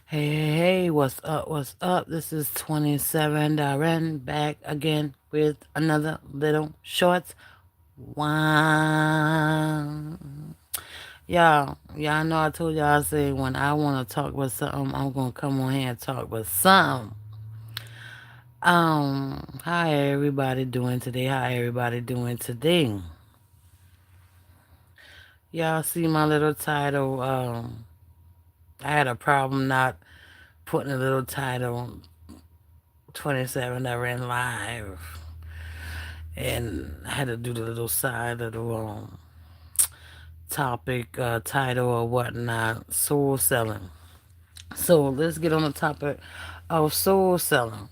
Hey, what's up? What's up? This is 27Darin back again with another little short one. Y'all know I told y'all I say when I want to talk about something, I'm gonna come on here and talk about something. How everybody doing today? How everybody doing today? Y'all see my little title? I had a problem not putting a little title 27 that ran live, and I had to do the little side of the topic, title or whatnot, soul selling. So let's get on the topic of soul selling.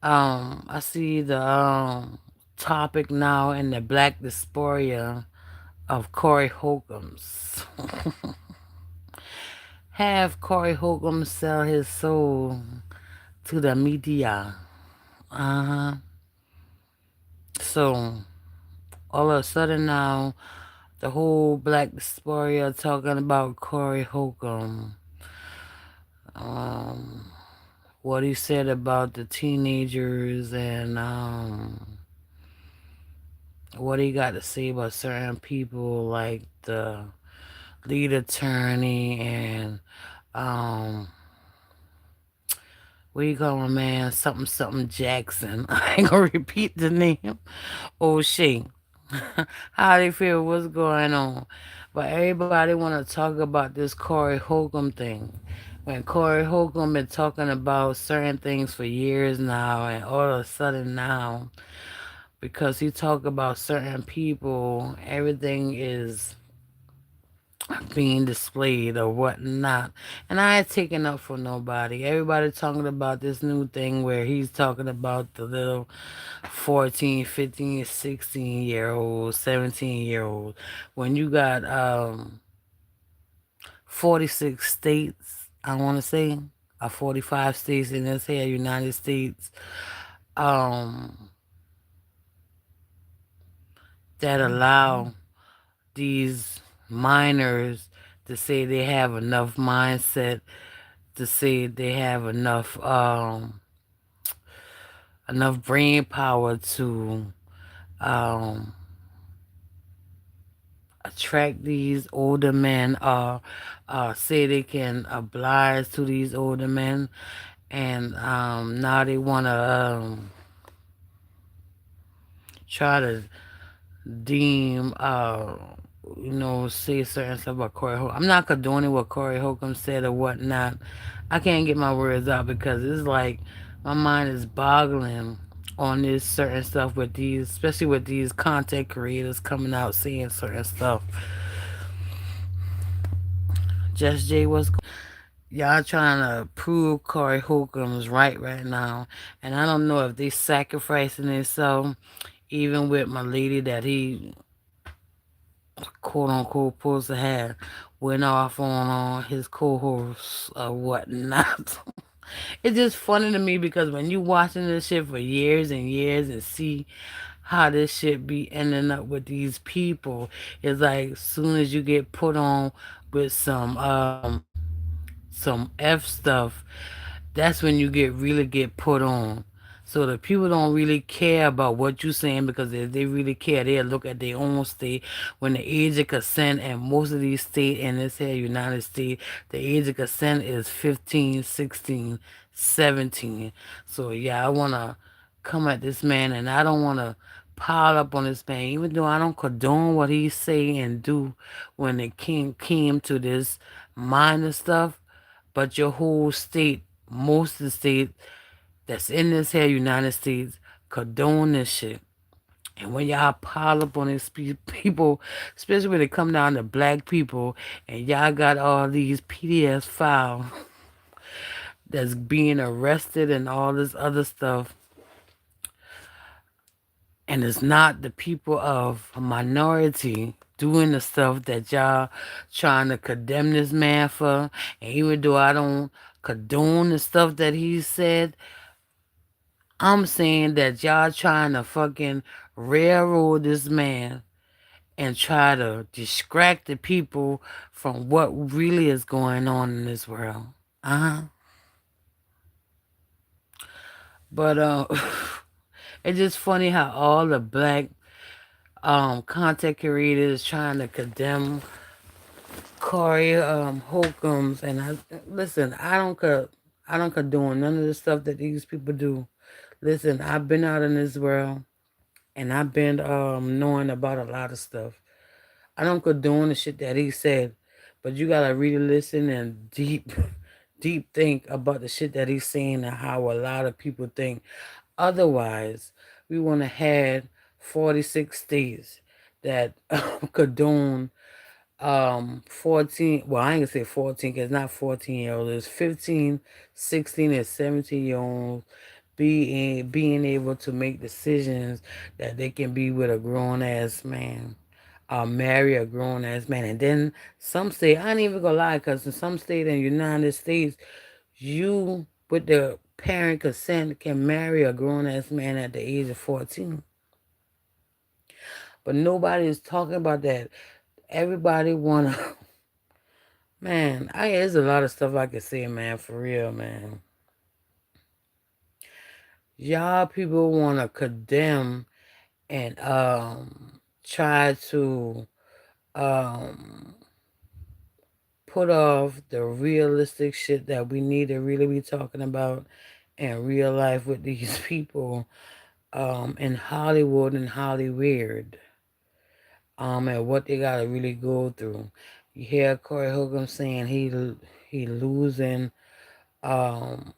I see the topic now in the Black Dysphoria of Corey Holcomb's. Have Corey Holcomb sell his soul to the media. Uh huh. So all of a sudden now, the whole Black Dysphoria talking about Corey Holcomb. Um, what he said about the teenagers and what he got to say about certain people like the lead attorney and um what you call him, man? Something something Jackson. I ain't gonna repeat the name. Oh shit. How they feel, what's going on. But everybody want to talk about this Corey Holcomb thing. When Corey Holcomb been talking about certain things for years now, and all of a sudden now, because he talk about certain people, everything is being displayed or whatnot. And I ain't taking up for nobody. Everybody talking about this new thing where he's talking about the little 14, 15, 16-year-old, 17-year-old. When you got 46 states, I want to say, or 45 states in this here United States, um, that allow these minors to say they have enough mindset, to say they have enough brain power to um attract these older men, say they can oblige to these older men, and now they want to try to deem say certain stuff about Corey Holcomb. I'm not condoning what Corey Holcomb said or whatnot. I can't get my words out because it's like my mind is boggling on this certain stuff with these, especially with these content creators coming out saying certain stuff. Just Jay, what's y'all trying to prove Corey Holcomb's right now, and I don't know if they sacrificing themselves, even with my lady that he quote unquote supposed to have went off on his co-hosts or whatnot. It's just funny to me because when you watching this shit for years and years and see how this shit be ending up with these people, it's like soon as you get put on with some F stuff, that's when you really get put on. So the people don't really care about what you're saying because if they really care, they'll look at their own state when the age of consent, and most of these states in this here United States, the age of consent is 15, 16, 17. So yeah, I wanna come at this man, and I don't wanna pile up on this man, even though I don't condone what he say and do when it came to this minor stuff. But your whole state, most of the states that's in this here United States condone this shit. And when y'all pile up on these people, especially when it come down to black people, and y'all got all these PDS files that's being arrested and all this other stuff, and it's not the people of a minority doing the stuff that y'all trying to condemn this man for. And even though I don't condone the stuff that he said, I'm saying that y'all trying to fucking railroad this man and try to distract the people from what really is going on in this world. Uh-huh. But it's just funny how all the black content creators trying to condemn Corey Holcombs, and I listen. I don't condone none of the stuff that these people do. Listen, I've been out in this world, and I've been knowing about a lot of stuff. I don't condone the shit that he said, but you gotta really listen and deep think about the shit that he's saying and how a lot of people think. Otherwise, we want to have 46 states that condone 14, well, I ain't gonna say 14 because it's not 14-year olds, it's 15, 16, and 17-year olds being able to make decisions that they can be with a grown ass man, marry a grown ass man. And then some state, I ain't even gonna lie, because in some state in the United States, you with the parent consent can marry a grown ass man at the age of 14. But nobody is talking about that. Everybody wanna man, there's a lot of stuff I could say, man, for real, man. Y'all people wanna condemn and try to um put off the realistic shit that we need to really be talking about in real life with these people in Hollywood and Hollyweird, and what they gotta really go through. You hear Corey Holcomb saying he losing um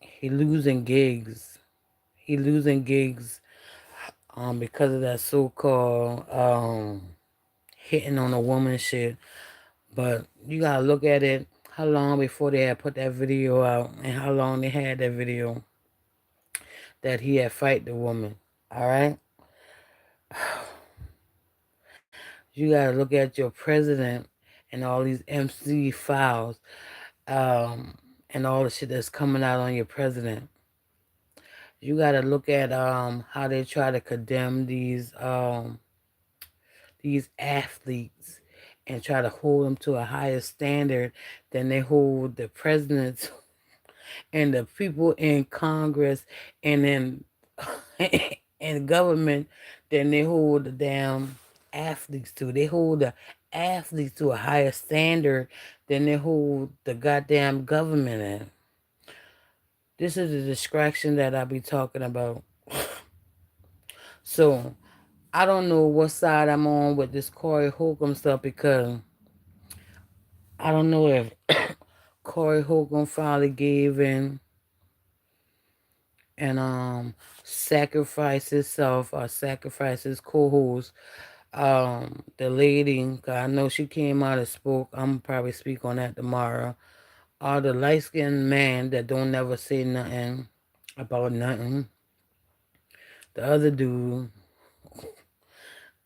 he losing gigs. He losing gigs because of that so called hitting on a woman shit. But you gotta look at it how long before they had put that video out and how long they had that video that he had fight the woman. Alright? You gotta look at your president and all these MC files, and all the shit that's coming out on your president. You gotta look at how they try to condemn these athletes and try to hold them to a higher standard than they hold the presidents and the people in Congress and in in government than they hold the damn athletes to. They hold the athletes to a higher standard than they hold the goddamn government in. This is the distraction that I be talking about. So I don't know what side I'm on with this Corey Holcomb stuff because I don't know if Corey Holcomb finally gave in and sacrifice himself or sacrifice his co-host, the lady. 'Cause I know she came out and spoke. I'm probably speak on that tomorrow. Or the light-skinned man that don't never say nothing about nothing. The other dude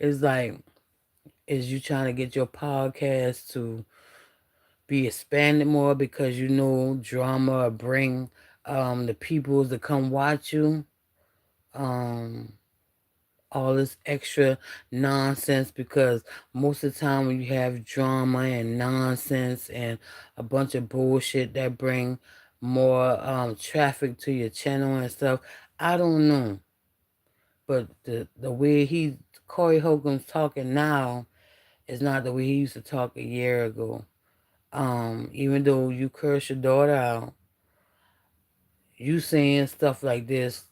is like, is you trying to get your podcast to be expanded more because you know drama or bring the peoples to come watch you? Um, all this extra nonsense because most of the time when you have drama and nonsense and a bunch of bullshit that bring more traffic to your channel and stuff, I don't know. But the way Corey Hogan's talking now is not the way he used to talk a year ago. Even though you curse your daughter out, you saying stuff like this,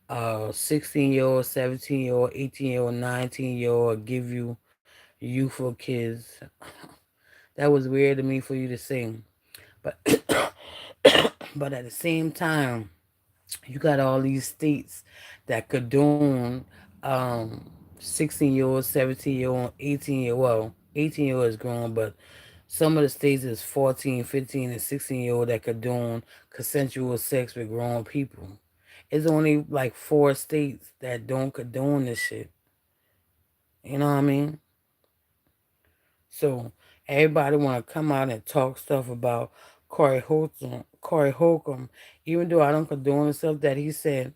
16-year-old, 17-year-old, 18-year-old, 19-year-old give you youthful kids. That was weird to me for you to say. But but at the same time, you got all these states that condone 16-year-old, 17-year-old, 18-year-old. Well, 18-year-old is grown, but some of the states is 14, 15, and 16-year-old that condone consensual sex with grown people. It's only like 4 states that don't condone this shit. You know what I mean? So everybody want to come out and talk stuff about Corey Holcomb, even though I don't condone the stuff that he said.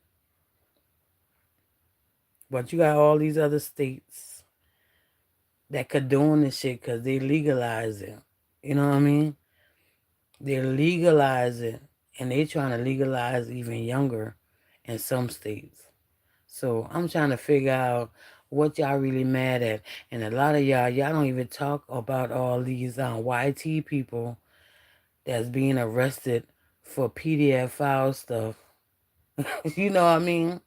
But you got all these other states that condone this shit because they legalize it. You know what I mean? They're legalizing, and they trying to legalize even younger in some states. So I'm trying to figure out what y'all really mad at. And a lot of y'all don't even talk about all these YT people that's being arrested for PDF file stuff. You know what I mean?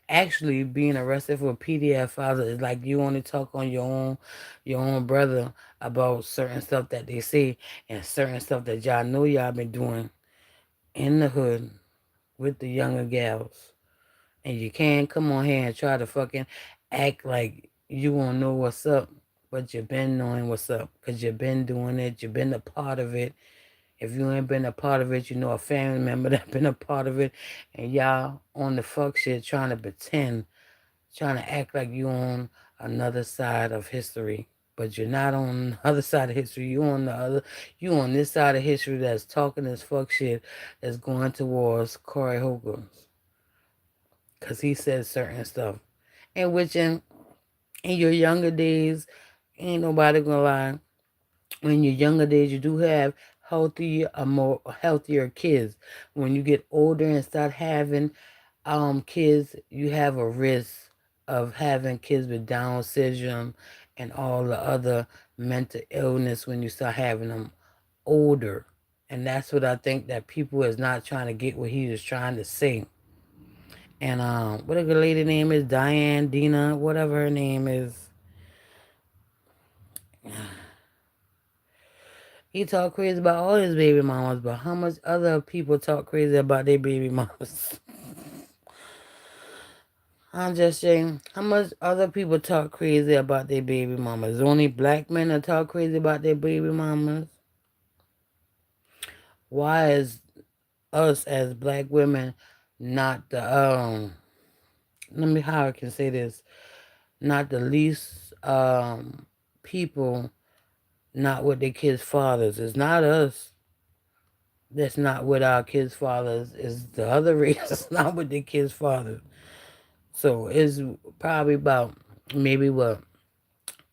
Actually being arrested for PDF files is like you only talk on your own brother about certain stuff that they say and certain stuff that y'all know y'all been doing in the hood with the younger gals. And you can't come on here and try to fucking act like you won't know what's up, but you've been knowing what's up because you've been doing it, you've been a part of it. If you ain't been a part of it, you know a family member that been a part of it, and y'all on the fuck shit trying to pretend, trying to act like you on another side of history. But you're not on the other side of history. You on this side of history that's talking this fuck shit that's going towards Corey Holcomb. Because he said certain stuff. And which in your younger days, ain't nobody gonna lie. In your younger days, you do have more healthier kids. When you get older and start having kids, you have a risk of having kids with Down syndrome and all the other mental illness when you start having them older. And that's what I think that people is not trying to get what he was trying to say. And what a good lady name is, Diane, Dina, whatever her name is. He talk crazy about all his baby mamas, but how much other people talk crazy about their baby mamas? I'm just saying, how much other people talk crazy about their baby mamas? Only black men that talk crazy about their baby mamas? Why is us as black women not the let me how I can say this, not the least people not with their kids' fathers? It's not us that's not with our kids' fathers. It's the other race that's not with their kids' fathers. So it's probably about maybe what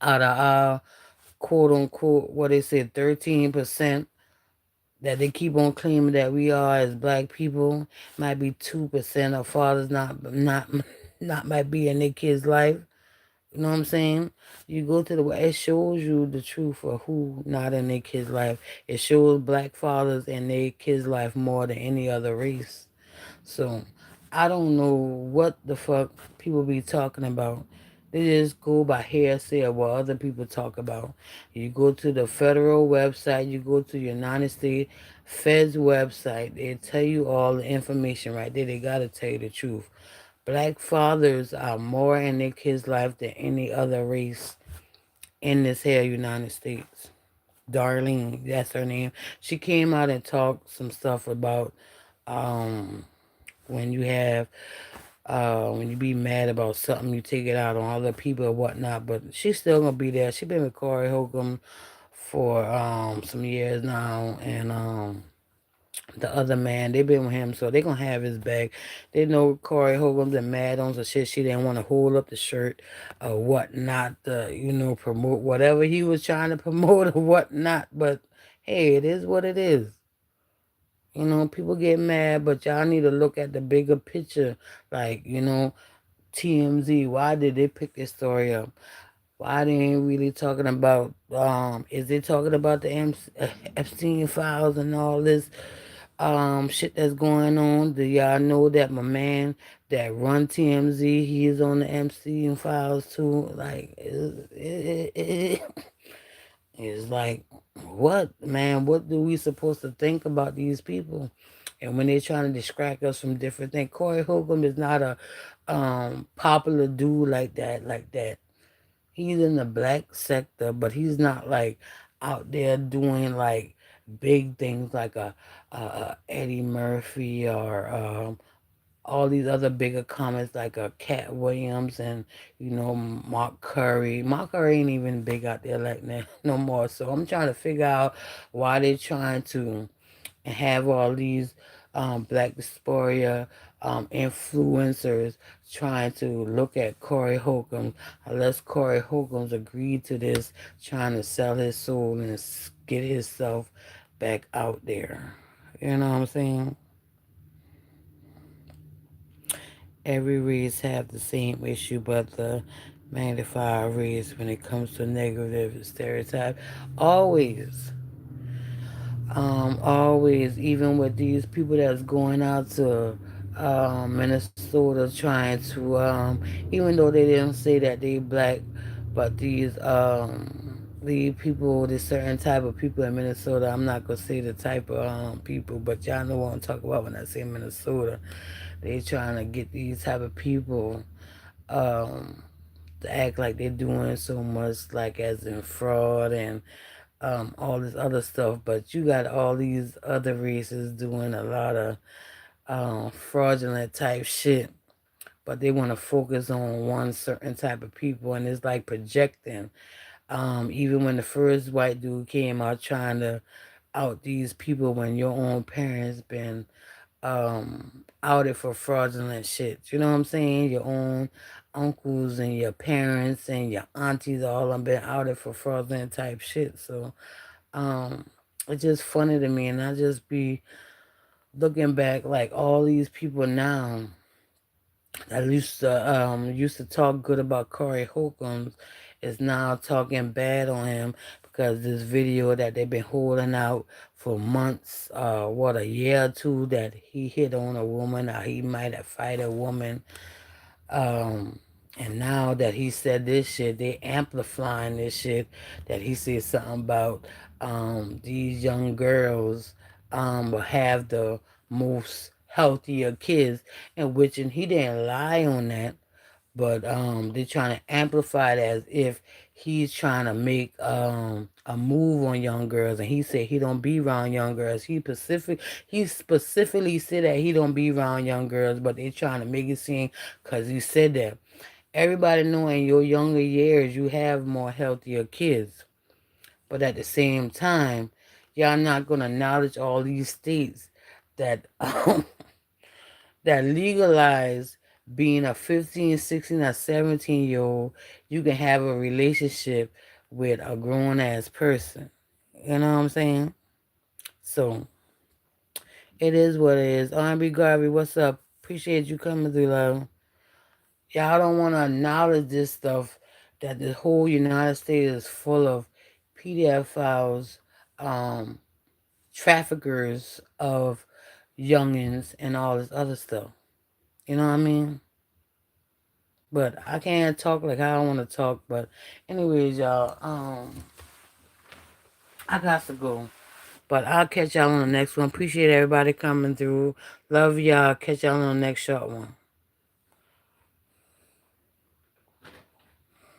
out of our quote unquote what they said 13% that they keep on claiming that we are as black people might be 2% of fathers not might be in their kids' life. You know what I'm saying? You go to it shows you the truth of who not in their kids' life. It shows black fathers in their kids' life more than any other race. So I don't know what the fuck people be talking about. They just go by hearsay of what other people talk about. You go to the federal website, you go to the United States Fed's website, they tell you all the information right there. They gotta tell you the truth. Black fathers are more in their kids' life than any other race in this here United States. Darlene, that's her name. She came out and talked some stuff about um, when you have when you be mad about something, you take it out on other people or whatnot. But she's still gonna be there. She been with Corey Holcomb for some years now, and the other man, they been with him, so they gonna have his back. They know Corey Holcomb's and mad on some shit. She didn't want to hold up the shirt or whatnot to, promote whatever he was trying to promote or whatnot. But hey, it is what it is. People get mad, but y'all need to look at the bigger picture. Like, TMZ, why did they pick this story up? Why they ain't really talking about, is they talking about the Epstein files and all this shit that's going on? Do y'all know that my man that run TMZ, he's on the Epstein files too? Like, it's like, what, man? What do we supposed to think about these people? And when they're trying to distract us from different things, Corey Holcomb is not a popular dude like that. He's in the black sector, but he's not like out there doing like big things like a Eddie Murphy or all these other bigger comics like Cat Williams and Mark Curry. Mark Curry ain't even big out there like that no more. So I'm trying to figure out why they're trying to have all these black dysphoria influencers trying to look at Corey Holcomb, unless Corey Holcomb's agreed to this, trying to sell his soul and get himself back out there. You know what I'm saying? Every race have the same issue, but the magnified race when it comes to negative stereotype. Always, always, even with these people that's going out to Minnesota trying to, even though they didn't say that they black, but these people, this certain type of people in Minnesota, I'm not gonna say the type of people, but y'all know what I'm talking about when I say Minnesota. They trying to get these type of people um, to act like they're doing so much, like as in fraud and all this other stuff. But you got all these other races doing a lot of fraudulent type shit. But they want to focus on one certain type of people, and it's like projecting. Even when the first white dude came out trying to out these people, when your own parents been outed for fraudulent shit. You know what I'm saying? Your own uncles and your parents and your aunties all have been outed for fraudulent type shit. So um it's just funny to me, and I just be looking back like all these people now that used to talk good about Corey Holcomb is now talking bad on him because this video that they've been holding out for months, what, a year or two, that he hit on a woman or he might have fight a woman. Um, and now that he said this shit, they amplifying this shit that he said something about these young girls will have the most healthier kids, and he didn't lie on that, but they're trying to amplify it as if he's trying to make a move on young girls, and he said he don't be around young girls. He specifically said that he don't be around young girls, but they trying to make it seem because he said that. Everybody know in your younger years you have more healthier kids, but at the same time, y'all not gonna acknowledge all these states that that legalize being a 15, 16, or 17-year-old, you can have a relationship with a grown ass person. You know what I'm saying? So it is what it is. R&B Garvey, what's up? Appreciate you coming through, love. Y'all don't want to acknowledge this stuff, that the whole United States is full of PDF files, um, traffickers of youngins, and all this other stuff. You know what I mean? But I can't talk like I want to talk. But anyways, y'all, I got to go. But I'll catch y'all on the next one. Appreciate everybody coming through. Love y'all. Catch y'all on the next short one.